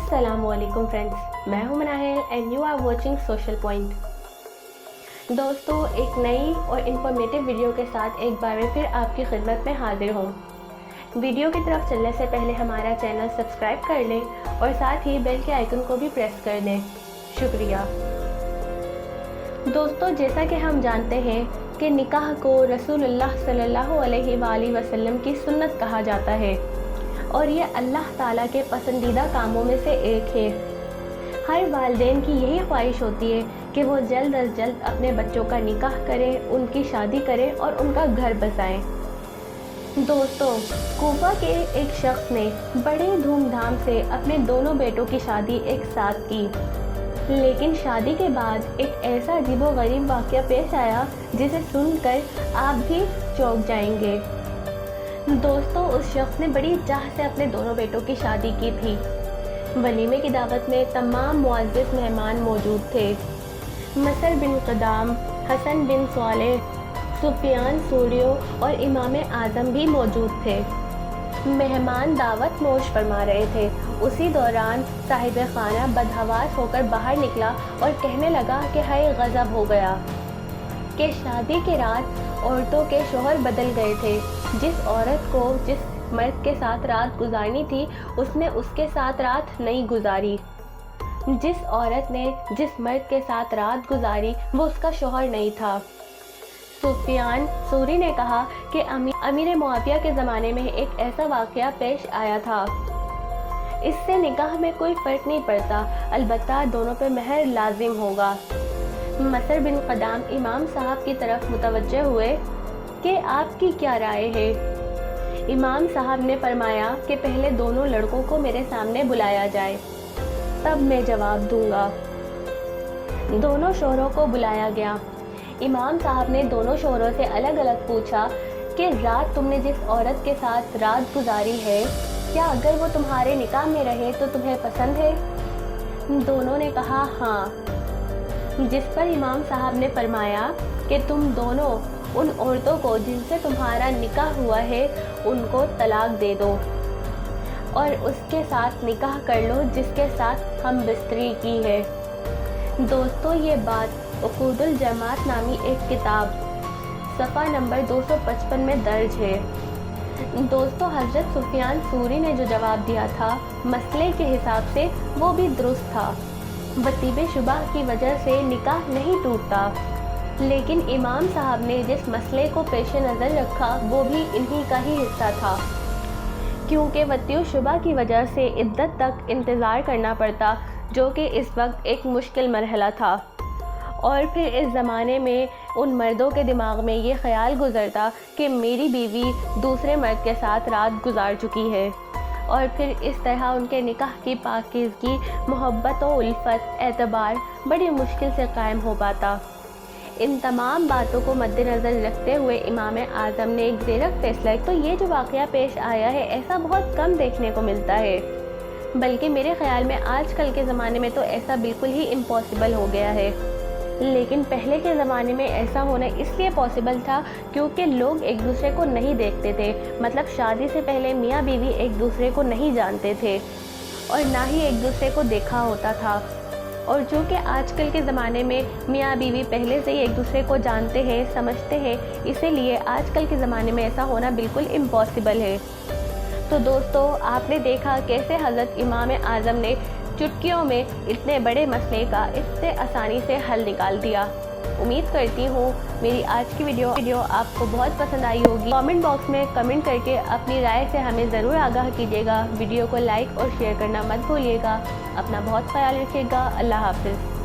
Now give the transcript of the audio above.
अस्सलामुअलैकुम फ्रेंड्स, मैं हूं Manahil and you are watching Social Point. दोस्तों, एक नई और इन्फॉर्मेटिव वीडियो के साथ एक बार फिर आपकी खिदमत में हाजिर हूं। वीडियो की तरफ चलने से पहले हमारा चैनल सब्सक्राइब कर लें और साथ ही बेल के आइकन को भी प्रेस कर दें। शुक्रिया। दोस्तों, जैसा कि हम जानते हैं कि निकाह को रसूलुल्लाह सल्लल्लाहु अलैहि वसल्लम की सुन्नत कहा जाता है और ये अल्लाह ताला के पसंदीदा कामों में से एक है। हर वालिदैन की यही ख्वाहिश होती है कि वो जल्द अज जल्द अपने बच्चों का निकाह करें, उनकी शादी करें और उनका घर बसाएं। दोस्तों, कूफा के एक शख्स ने बड़े धूमधाम से अपने दोनों बेटों की शादी एक साथ की, लेकिन शादी के बाद एक ऐसा अजीबोगरीब वाक़या पेश आया जिसे सुनकर आप भी चौंक जाएंगे। दोस्तों, उस शख्स ने बड़ी चाह से अपने दोनों बेटों की शादी की थी। वलीमे की दावत में तमाम मुअज़्ज़िज़ मेहमान मौजूद थे। मसर बिन क़दाम, हसन बिन सालेह, सुफियान सूरी और इमाम आज़म भी मौजूद थे। मेहमान दावत नोश फरमा रहे थे। उसी दौरान साहिब खाना बदहवास होकर बाहर निकला और कहने लगा कि हाय गज़ब हो गया कि शादी के रात औरतों के शौहर बदल गए थे। जिस औरत को जिस मर्द के साथ रात गुजारनी थी, उसने उसके साथ रात नहीं गुजारी। जिस औरत ने जिस मर्द के साथ रात गुजारी, वो उसका शौहर नहीं था। सुफियान सूरी ने कहा कि अमीर मुआविया के ज़माने में एक ऐसा वाक़या पेश आया था। इससे निकाह में कोई फ़र्क नहीं पड़ता, अलबत्ता दोनों पे महर लाजिम होगा। मसर बिन क़दाम इमाम साहब की तरफ मुतवज्जे हुए कि आपकी क्या राय है। इमाम साहब ने फरमाया कि पहले दोनों लड़कों को मेरे सामने बुलाया जाए, तब मैं जवाब दूंगा। दोनों शौहरों को बुलाया गया। इमाम साहब ने दोनों शौहरों से अलग अलग पूछा कि रात तुमने जिस औरत के साथ रात गुजारी है, क्या अगर वो तुम्हारे निकाह में रहे तो तुम्हें पसंद है? दोनों ने कहा हाँ। जिस पर इमाम साहब ने फरमाया कि तुम दोनों उन औरतों को जिनसे तुम्हारा निकाह हुआ है, उनको तलाक दे दो और उसके साथ निकाह कर लो जिसके साथ हम बिस्तरी की है। दोस्तों, ये बात उक़ूदुल जमात नामी एक किताब सफ़ा नंबर 255 में दर्ज है। दोस्तों, हज़रत सुफियान सूरी ने जो जवाब दिया था, मसले के हिसाब से वो भी दुरुस्त था। वतीबे शुबा की वजह से निकाह नहीं टूटता, लेकिन इमाम साहब ने जिस मसले को पेश नज़र रखा, वो भी इन्हीं का ही हिस्सा था, क्योंकि वतीउ शुबा की वजह से इद्दत तक इंतज़ार करना पड़ता, जो कि इस वक्त एक मुश्किल मरहला था। और फिर इस ज़माने में उन मर्दों के दिमाग में ये ख़याल गुज़रता कि मेरी बीवी दूसरे मर्द के साथ रात गुजार चुकी है, और फिर इस तरह उनके निकाह की पाकीज़गी, मोहब्बत और उल्फत, एतबार बड़ी मुश्किल से कायम हो पाता। इन तमाम बातों को मद्देनज़र रखते हुए इमाम आज़म ने एक ज़ेरक फ़ैसला, तो ये जो वाक़या पेश आया है, ऐसा बहुत कम देखने को मिलता है, बल्कि मेरे ख़्याल में आजकल के ज़माने में तो ऐसा बिल्कुल ही इम्पॉसिबल हो गया है। लेकिन पहले के ज़माने में ऐसा होना इसलिए पॉसिबल था क्योंकि लोग एक दूसरे को नहीं देखते थे, मतलब शादी से पहले मियाँ बीवी एक दूसरे को नहीं जानते थे और ना ही एक दूसरे को देखा होता था। और जो कि आजकल के ज़माने में मियाँ बीवी पहले से ही एक दूसरे को जानते हैं, समझते हैं, इसीलिए आजकल के ज़माने में ऐसा होना बिल्कुल इम्पॉसिबल है। तो दोस्तों, आपने देखा कैसे हज़रत इमाम आज़म ने चुटकियों में इतने बड़े मसले का इतने आसानी से हल निकाल दिया। उम्मीद करती हूँ मेरी आज की वीडियो आपको बहुत पसंद आई होगी। कमेंट बॉक्स में कमेंट करके अपनी राय से हमें ज़रूर आगाह कीजिएगा। वीडियो को लाइक और शेयर करना मत भूलिएगा। अपना बहुत ख्याल रखिएगा। अल्लाह हाफ़िज़।